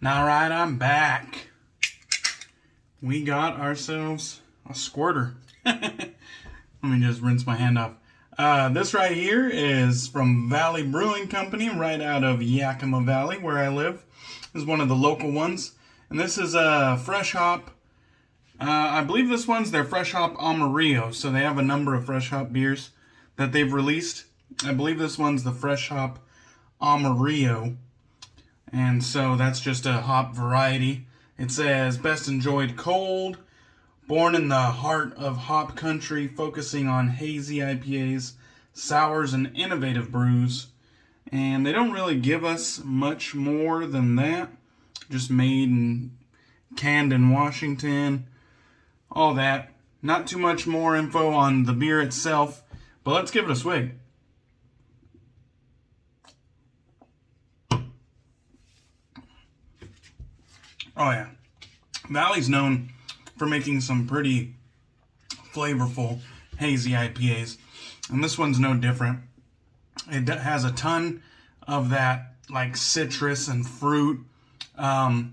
Alright, I'm back. We got ourselves a squirter. Let me just rinse my hand off. This right here is from Valley Brewing Company, right out of Yakima Valley, where I live. This is one of the local ones. And this is a fresh hop. I believe this one's their fresh hop Amarillo. So they have a number of fresh hop beers that they've released. I believe this one's the fresh hop Amarillo. And so that's just a hop variety. It says, best enjoyed cold, born in the heart of hop country, focusing on hazy IPAs, sours, and innovative brews. And they don't really give us much more than that. Just made and canned in Washington, all that. Not too much more info on the beer itself, but let's give it a swig. Oh yeah, Valley's known for making some pretty flavorful hazy IPAs, and this one's no different. It has a ton of that like citrus and fruit. I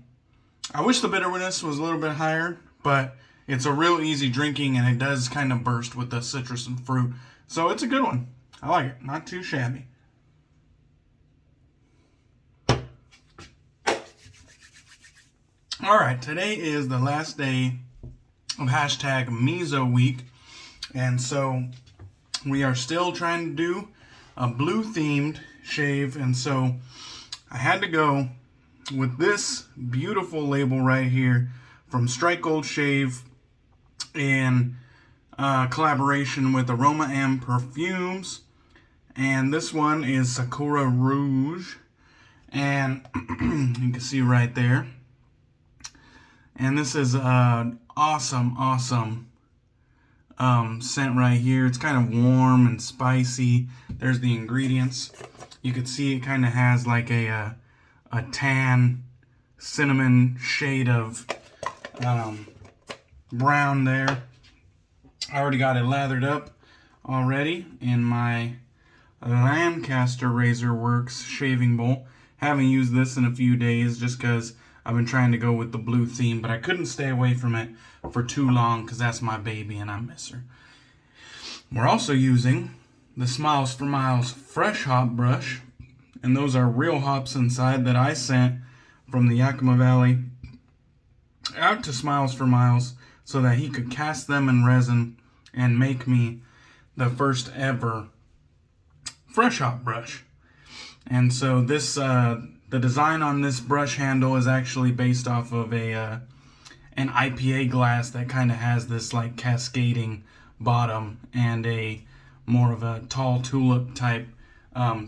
wish the bitterness was a little bit higher, but it's a real easy drinking, and it does kind of burst with the citrus and fruit. So it's a good one. I like it. Not too shabby. Alright, today is the last day of hashtag Meso Week, and so we are still trying to do a blue themed shave, and so I had to go with this beautiful label right here from Strike Gold Shave in collaboration with Aroma and Perfumes, and this one is Sakura Rouge, and you can see right there. And this is an awesome scent right here. It's kind of warm and spicy. There's the ingredients. You can see it kind of has like a tan cinnamon shade of brown there. I already got it lathered up already in my Lancaster Razor Works shaving bowl. Haven't used this in a few days just because I've been trying to go with the blue theme, but I couldn't stay away from it for too long because that's my baby and I miss her. We're also using the Smilez for Miles fresh hop brush, and those are real hops inside that I sent from the Yakima Valley out to Smilez for Miles so that he could cast them in resin and make me the first ever fresh hop brush. And so this the design on this brush handle is actually based off of an IPA glass that kind of has this like cascading bottom and a more of a tall tulip type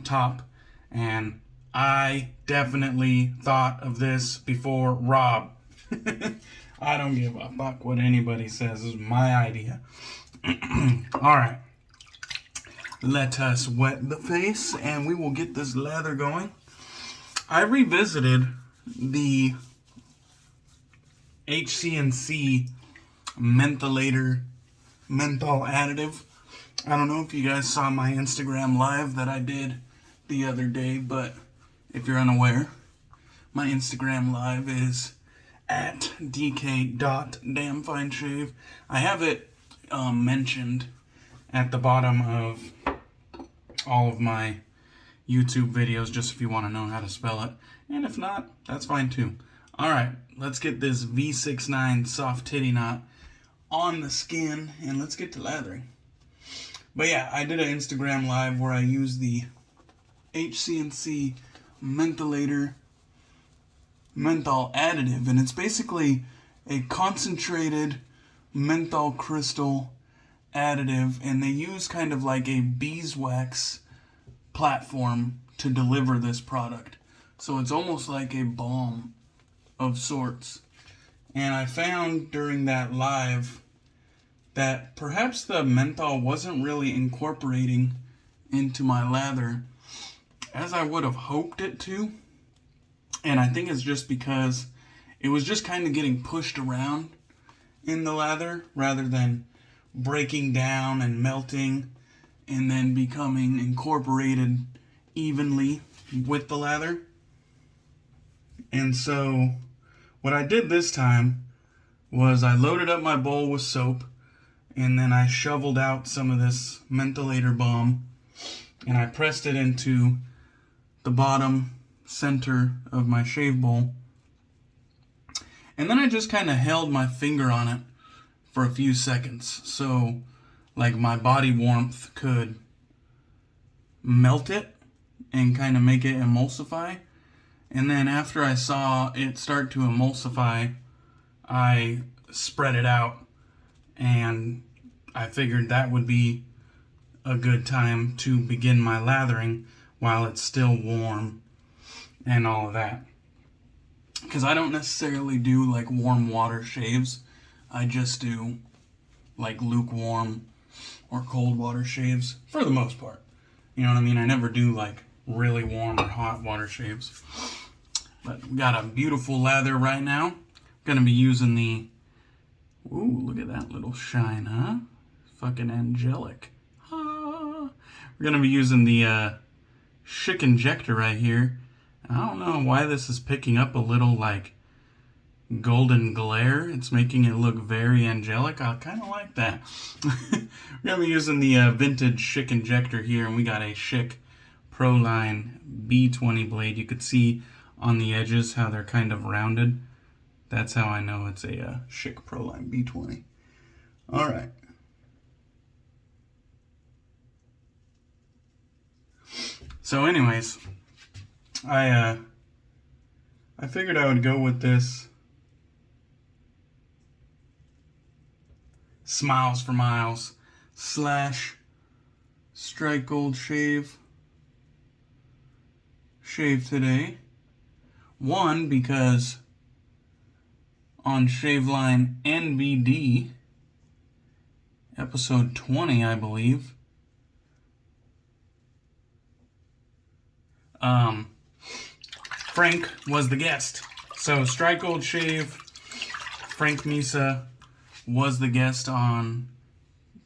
top. And I definitely thought of this before Rob. I don't give a fuck what anybody says. This is my idea. Alright. Let us wet the face and we will get this lather going. I revisited the HC&C Mentholator menthol additive. I don't know if you guys saw my Instagram live that I did the other day, but if you're unaware, my Instagram live is at dk.damnfineshave. I have it mentioned at the bottom of all of my YouTube videos, just if you want to know how to spell it. And if not, that's fine too. Alright, let's get this V69 soft titty knot on the skin, and let's get to lathering. But yeah, I did an Instagram live where I used the HC&C Mentholator menthol additive, and it's basically a concentrated menthol crystal additive, and they use kind of like a beeswax platform to deliver this product. So it's almost like a balm of sorts. And I found during that live that perhaps the menthol wasn't really incorporating into my lather as I would have hoped it to. And I think it's just because it was just kind of getting pushed around in the lather rather than breaking down and melting and then becoming incorporated evenly with the lather. And so what I did this time was I loaded up my bowl with soap, and then I shoveled out some of this Mentholator balm, and I pressed it into the bottom center of my shave bowl. And then I just kind of held my finger on it for a few seconds, so like my body warmth could melt it and kind of make it emulsify. And then after I saw it start to emulsify, I spread it out, and I figured that would be a good time to begin my lathering while it's still warm and all of that. Because I don't necessarily do like warm water shaves. I just do like lukewarm or cold water shaves for the most part. You know what I mean? I never do like really warm or hot water shaves. But we got a beautiful lather right now. Gonna be using the, ooh, look at that little shine, huh? Fucking angelic. Ah. We're gonna be using the Schick Injector right here. I don't know why this is picking up a little like golden glare. It's making it look very angelic. I kind of like that. We're gonna be using the vintage Schick Injector here, and we got a Schick Proline B20 blade. You could see on the edges how they're kind of rounded. That's how I know it's a Schick Proline B20. All right. So anyways, I figured I would go with this Smiles for Miles / Strike Gold Shave today. One, because on Shaveline NBD, episode 20, I believe, Frank was the guest. So Strike Gold Shave, Frank Misa was the guest on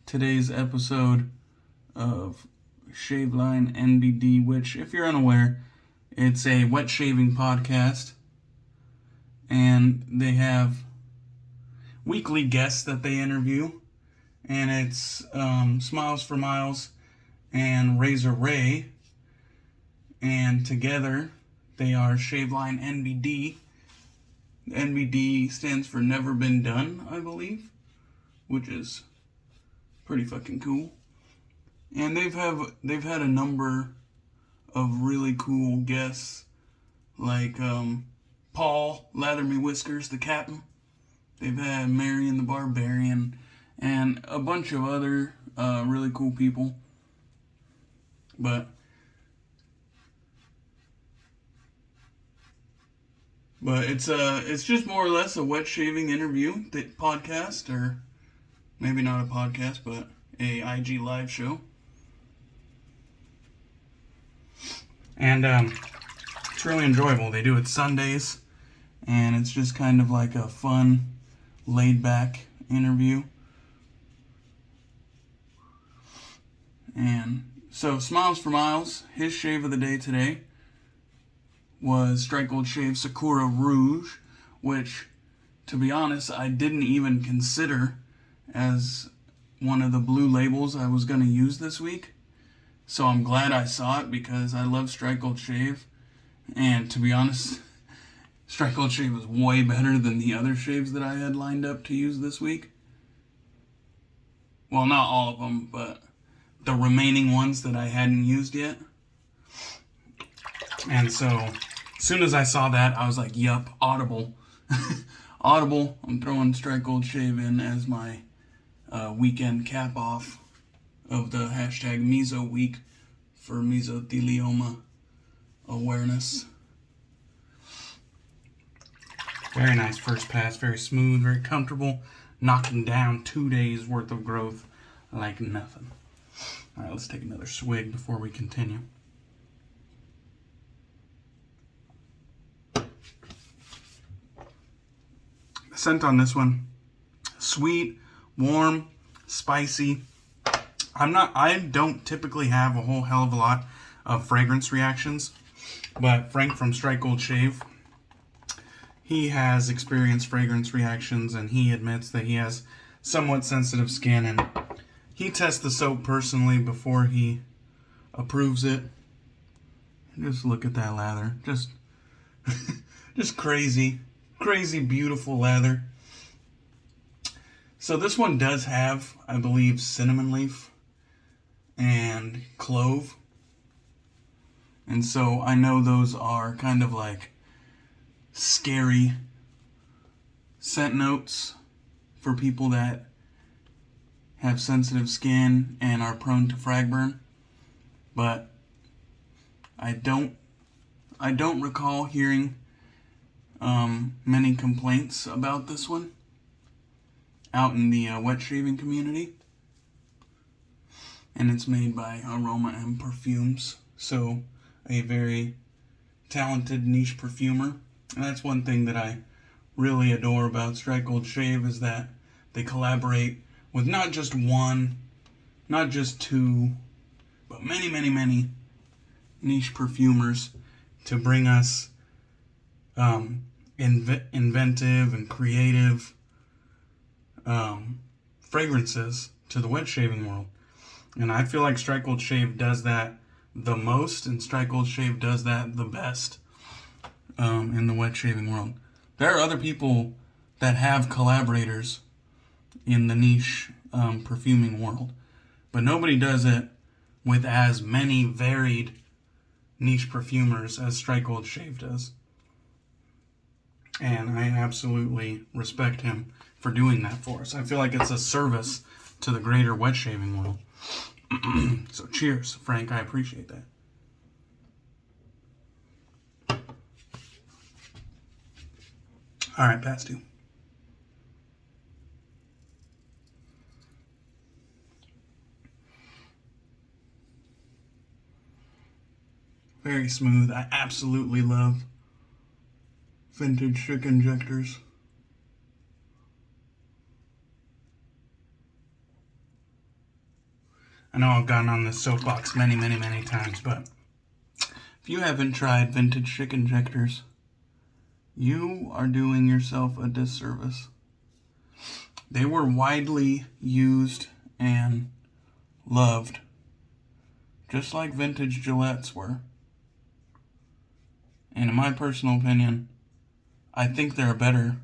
today's episode of Shaveline NBD, which, if you're unaware, it's a wet shaving podcast, and they have weekly guests that they interview, and it's Smiles for Miles and Razor Ray, and together they are Shaveline NBD. NBD stands for Never Been Done, I believe, which is pretty fucking cool. And they've had a number of really cool guests, like Paul Lather Me Whiskers, the captain. They've had Marion the Barbarian, and a bunch of other really cool people. But it's just more or less a wet shaving interview podcast, or maybe not a podcast, but a IG live show. And it's really enjoyable. They do it Sundays, and it's just kind of like a fun, laid-back interview. And so Smiles for Miles, his shave of the day today was Strike Gold Shave Sakura Rouge, which, to be honest, I didn't even consider as one of the blue labels I was going to use this week. So I'm glad I saw it, because I love Strike Gold Shave. And to be honest, Strike Gold Shave is way better than the other shaves that I had lined up to use this week. Well, not all of them, but the remaining ones that I hadn't used yet. And so, as soon as I saw that, I was like, yup, Audible. Audible, I'm throwing Strike Gold Shave in as my weekend cap off of the hashtag Meso Week for mesothelioma awareness. Very nice first pass, very smooth, very comfortable, knocking down 2 days worth of growth like nothing. All right, let's take another swig before we continue. The scent on this one, sweet, warm, spicy. I don't typically have a whole hell of a lot of fragrance reactions, but Frank from Strike Gold Shave he has experienced fragrance reactions, and he admits that he has somewhat sensitive skin, and he tests the soap personally before he approves it. Just look at that lather. Just crazy, beautiful lather. So this one does have, I believe, cinnamon leaf and clove. And so I know those are kind of like scary scent notes for people that have sensitive skin and are prone to frag burn. But I don't recall hearing many complaints about this one out in the wet shaving community. And it's made by Aroma and Perfumes, so a very talented niche perfumer. And that's one thing that I really adore about Strike Gold Shave, is that they collaborate with not just one, not just two, but many, many, many niche perfumers to bring us inventive and creative fragrances to the wet shaving world. And I feel like Strike Gold Shave does that the most, and Strike Gold Shave does that the best in the wet shaving world. There are other people that have collaborators in the niche perfuming world, but nobody does it with as many varied niche perfumers as Strike Gold Shave does. And I absolutely respect him for doing that for us. I feel like it's a service to the greater wet shaving world. So cheers, Frank. I appreciate that. All right, pass two. Very smooth. I absolutely love vintage Schick Injectors. I know I've gotten on this soapbox many, many, many times, but if you haven't tried vintage Schick Injectors, you are doing yourself a disservice. They were widely used and loved, just like vintage Gillettes were. And in my personal opinion, I think they're a better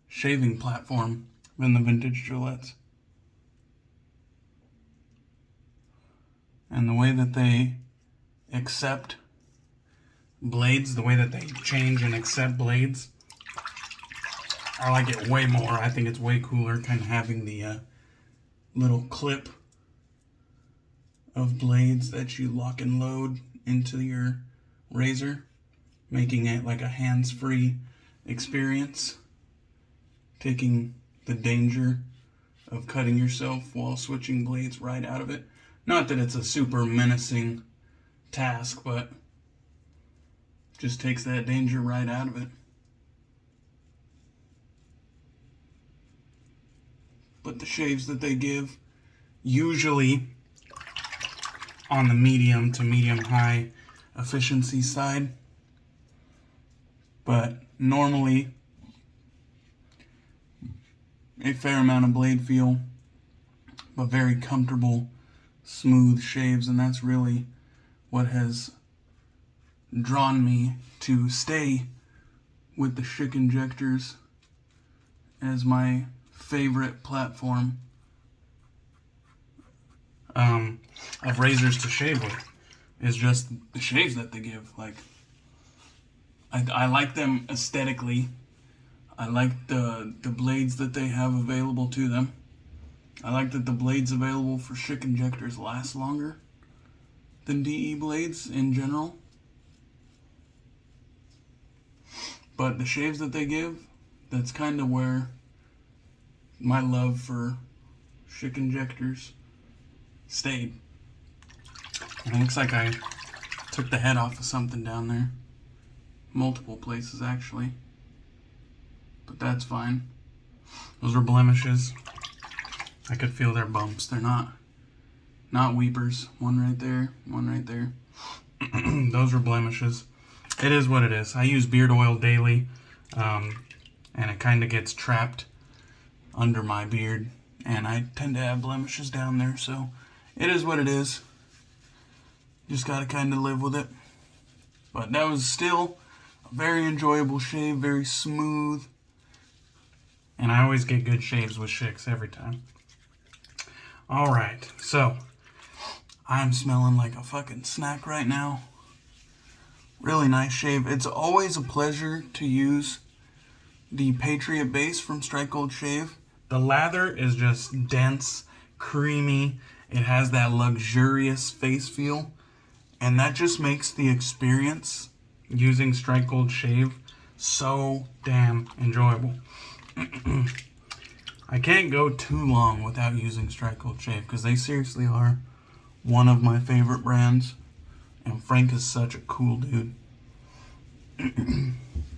shaving platform than the vintage Gillettes. And the way that they accept blades, the way that they change and accept blades, I like it way more. I think it's way cooler kind of having the little clip of blades that you lock and load into your razor, making it like a hands-free experience, taking the danger of cutting yourself while switching blades right out of it. Not that it's a super menacing task, but just takes that danger right out of it. But the shaves that they give, usually on the medium to medium high efficiency side, but normally a fair amount of blade feel, but very comfortable, smooth shaves. And that's really what has drawn me to stay with the Schick Injectors as my favorite platform of razors to shave with, is just the shaves that they give. Like, I like them aesthetically. I like the blades that they have available to them. I like that the blades available for Schick Injectors last longer than DE blades in general. But the shaves that they give, that's kind of where my love for Schick Injectors stayed. And it looks like I took the head off of something down there. Multiple places, actually. But that's fine. Those are blemishes. I could feel their bumps. They're not weepers. One right there, one right there. Those are blemishes. it is what it is. I use beard oil daily, and it kind of gets trapped under my beard, and I tend to have blemishes down there, so it is what it is. Just gotta kind of live with it. But that was still a very enjoyable shave, very smooth, and I always get good shaves with Schicks every time. Alright, so I'm smelling like a fucking snack right now. Really nice shave. It's always a pleasure to use the Patriot base from Strike Gold Shave. The lather is just dense, creamy. It has that luxurious face feel. And that just makes the experience using Strike Gold Shave so damn enjoyable. I can't go too long without using Strike Gold Shave because they seriously are one of my favorite brands. And Frank is such a cool dude.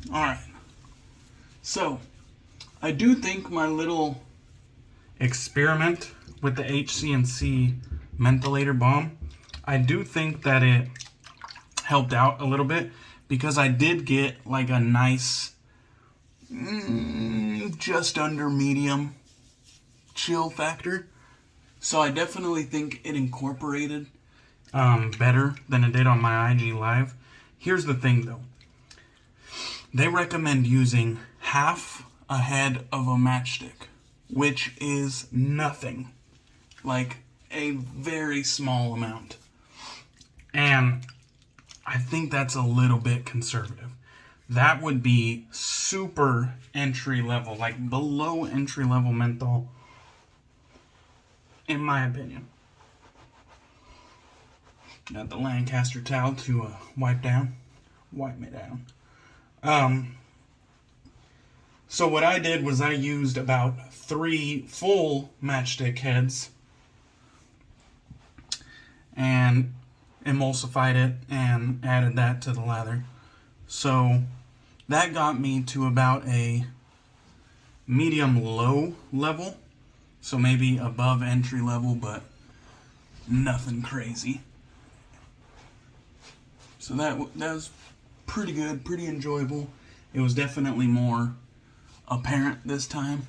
Alright. So, I do think my little experiment with the HC&C Mentholator Balm, I do think that it helped out a little bit because I did get like a nice, just under medium chill factor. So I definitely think it incorporated better than it did on my IG Live. Here's the thing though. They recommend using half a head of a matchstick, which is nothing. Like a very small amount. And I think that's a little bit conservative. That would be super entry level, like below entry level menthol, in my opinion. Got the Lancaster towel to wipe me down. So what I did was I used about 3 full matchstick heads and emulsified it and added that to the lather. So that got me to about a medium-low level. So maybe above entry level, but nothing crazy. So that was pretty good, pretty enjoyable. It was definitely more apparent this time.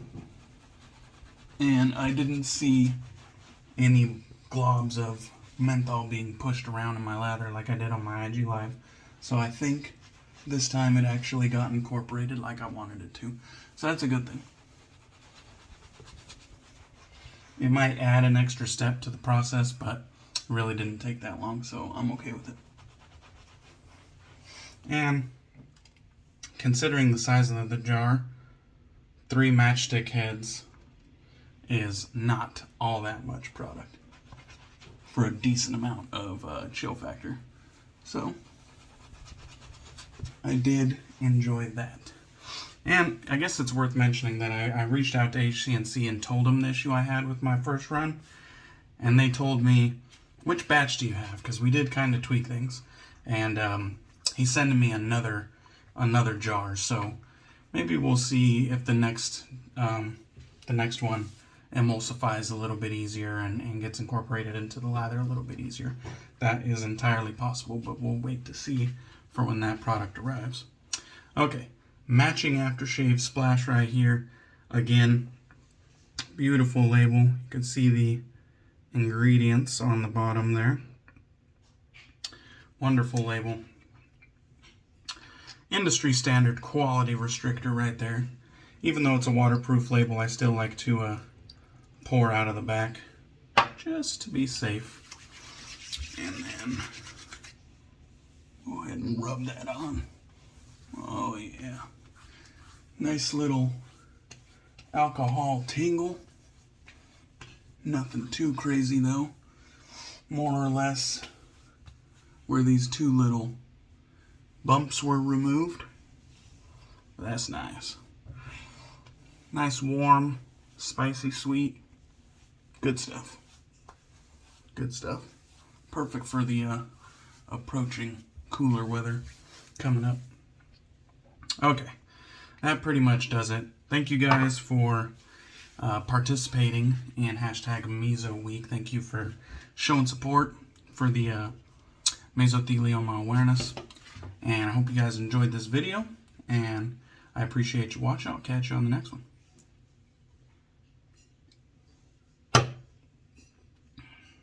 And I didn't see any globs of menthol being pushed around in my lather like I did on my IG Live. So I think this time it actually got incorporated like I wanted it to. So that's a good thing. It might add an extra step to the process, but it really didn't take that long, so I'm okay with it. And considering the size of the jar, 3 matchstick heads is not all that much product for a decent amount of chill factor. So I did enjoy that. And I guess it's worth mentioning that I reached out to HC&C and told them the issue I had with my first run. And they told me, which batch do you have? Because we did kind of tweak things. And he's sending me another jar. So maybe we'll see if the next one emulsifies a little bit easier and gets incorporated into the lather a little bit easier. That is entirely possible, but we'll wait to see for when that product arrives. Okay. Matching Aftershave Splash right here. Again, beautiful label. You can see the ingredients on the bottom there. Wonderful label. Industry standard quality restrictor right there. Even though it's a waterproof label, I still like to pour out of the back just to be safe. And then go ahead and rub that on. Oh yeah. Nice little alcohol tingle. Nothing too crazy though. More or less where these 2 little bumps were removed. That's nice. Nice, warm, spicy, sweet. Good stuff. Good stuff. Perfect for the approaching cooler weather coming up. Okay. That pretty much does it. Thank you guys for participating in hashtag Meso Week. Thank you for showing support for the mesothelioma awareness. And I hope you guys enjoyed this video, and I appreciate you watching. I'll catch you on the next one.